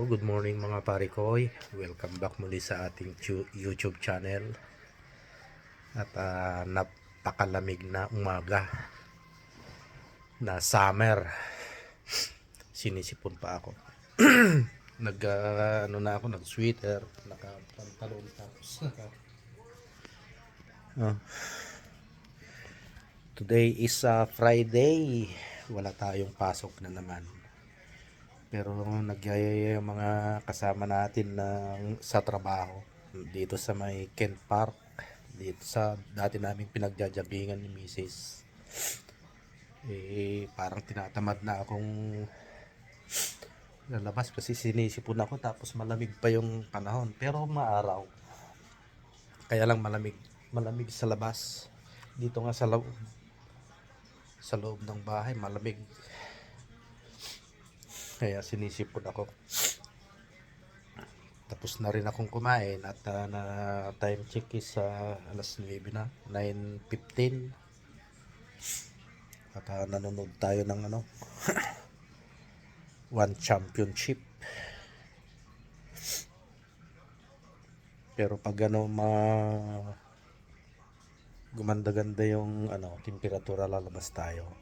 good morning mga parikoy. Welcome back muli sa ating YouTube channel. At napakalamig na umaga na summer. Sinisipon pa ako. Nag-sweater, naka-pantalon tapos. Today is Friday. Wala tayong pasok na naman. Pero nagyayaya yung mga kasama natin sa trabaho dito sa may Kent Park, dito sa dati naming pinagjajagingan ni Mrs. Parang tinatamad na akong lalabas kasi sinisipon ako, tapos malamig pa yung panahon pero maaraw, kaya lang malamig sa labas. Dito nga sa loob ng bahay malamig, kaya sinisipon ako. Tapos na rin akong kumain at na time check is alas 9 na, 9:15. At nanonood tayo ng One Championship. Pero pag gumanda-ganda yung temperatura, lalabas tayo.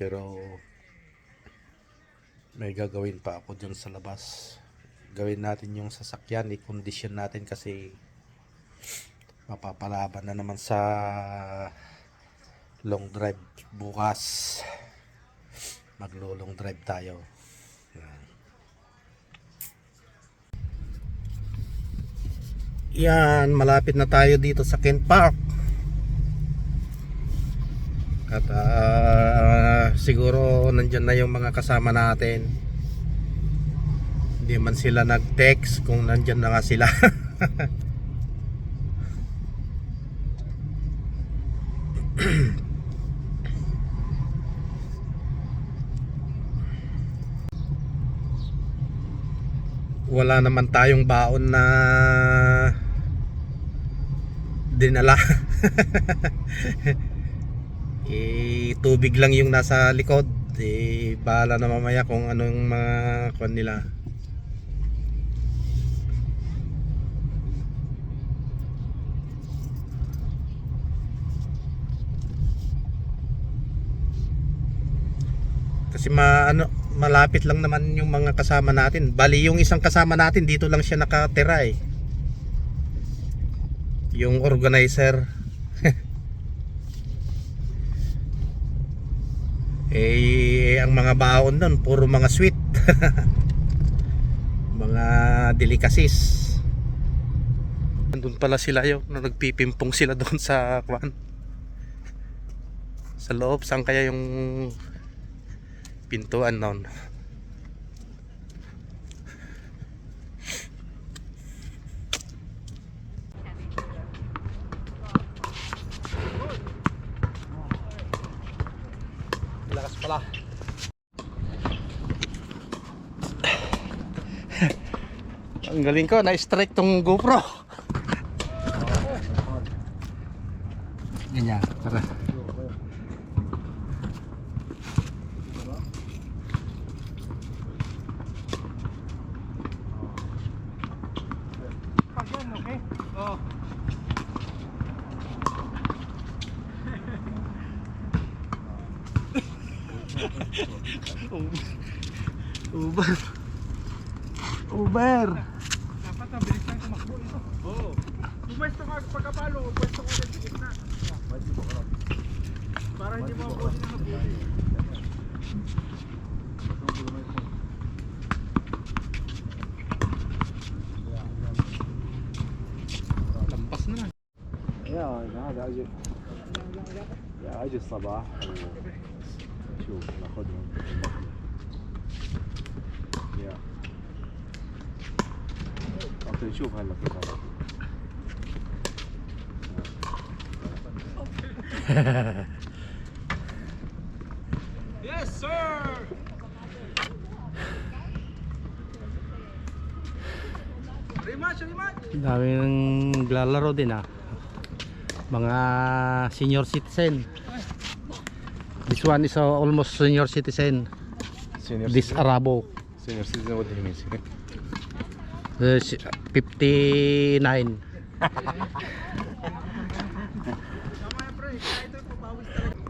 Pero may gagawin pa ako dyan sa labas. Gawin natin yung sasakyan, i-condition natin kasi mapapalaban na naman sa long drive bukas. Maglo-long drive tayo. Yan, malapit na tayo dito sa Kent Park. At siguro nandyan na yung mga kasama natin. Hindi man sila nag-text kung nandyan na nga sila. Wala naman tayong baon na dinala. Tubig lang yung nasa likod. Bahala na mamaya kung anong mga kuwan nila. Kasi malapit lang naman yung mga kasama natin. Bali yung isang kasama natin dito lang siya nakatira yung organizer. Ang mga baon doon puro mga sweet. Mga delicacies. Nandun pala sila nagpipimpong sila doon sa loob. Saan kaya yung pintuan noon? Lakas pala. Ang galing ko, na-strike tong GoPro. Ganyan, tara. Okay? Oh. Uber. Dapat mabilis lang tumakbo ito. Oo. Pwesto ka pagkapalo, pwesto ka sa gitna. Para hindi mo ako sinakabuli. Lampas na. هذا اجي الصباح شوف ناخذهم يا اوكي نشوف هلا في الغرض. Yes, sir. Rematch. Daming naglalaro din mga senior citizen. This one is almost senior citizen. Senior This citizen? Arabo. Senior citizen, what do you mean? Senior? 59. Tama pre, kaya ito papawis talaga.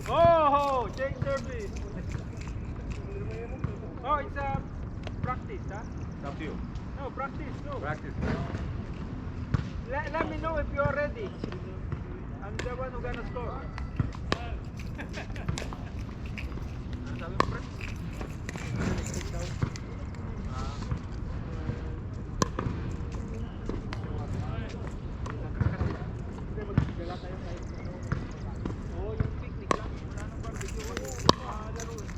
Oh, change service. Oh, it's a practice, huh? It's up to you. No, practice, no. Practice. Let me know if you're ready. I'm the one who gonna score. Sabi mo, pre? Oh, yung picnic lang. Wala nang barbecue. Laro eh.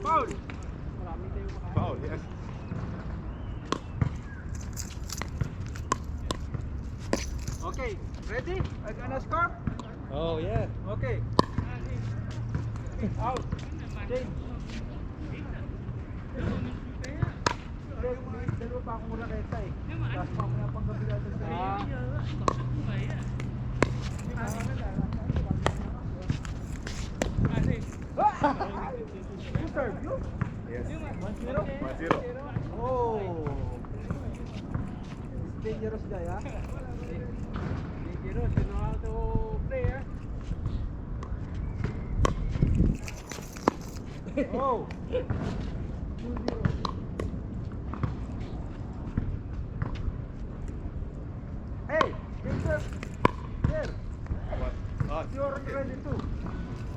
Foul! Marami tayong makain. Foul, yes. Okay, ready? I'm gonna score? Oh, yeah. Okay. Out. Change. Dalawa pa akong mula kaysa eh. Tapos mamaya pang gabi natin sa You serve, you? Yes. 1-0? 1-0. Oh. It's dangerous guy, ha? Dangerous, you know how to play, ha? Oh. 2-0. Hey, danger. There. What? Ah, You're ready too.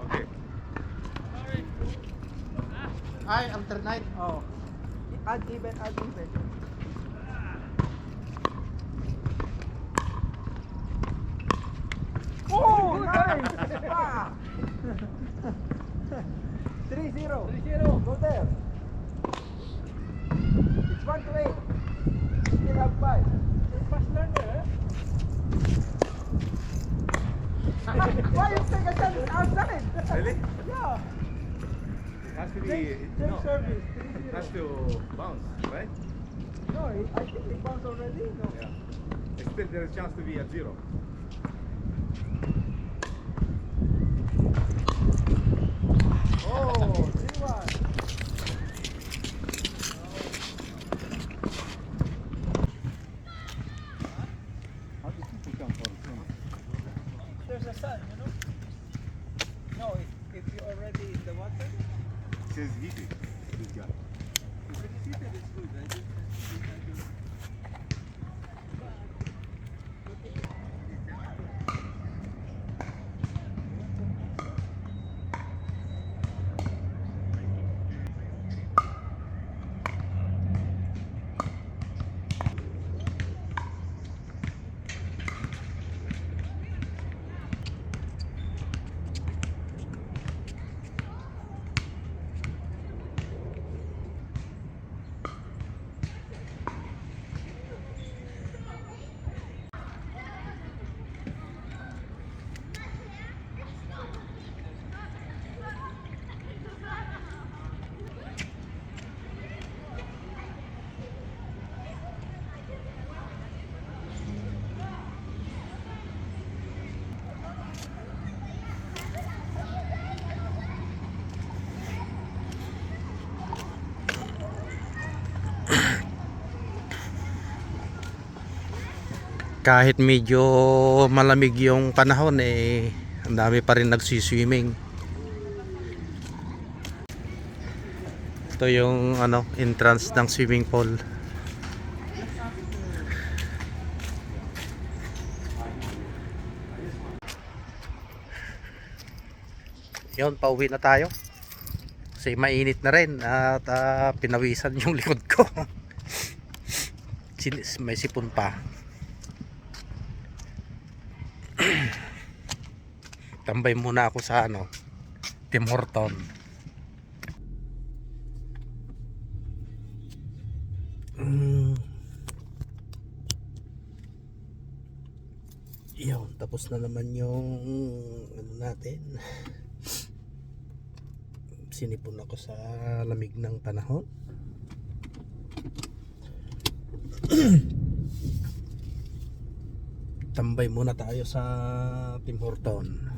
okay. Ay, alternate. Oh. Add even, add even. Oh, nice! Ah. 3-0. 3-0. Go there. It's 1-8. Still have 5. You're fast learner, eh? Why you take a chance outside? Really? Yeah. It has to be. Change service. It has 3-0. to bounce, right? No, I think it bounced already. No. Yeah. Still, there is chance to be at 0. Oh, 3-1. How do people come from? There's a sun, you know? No, if you're already in the water, It says heated. This guy. if it is heated, it's good. I just, Kahit medyo malamig yung panahon eh, ang dami pa rin nagsiswimming. Ito yung ano, entrance ng swimming pool. Yun, pauwi na tayo. Kasi mainit na rin at pinawisan yung likod ko. May sipon pa. Tambay muna ako sa ano, Tim Horton. Yun, tapos na naman yung ano natin. Sinipon ako sa lamig ng panahon. Tambay muna tayo sa Tim Horton.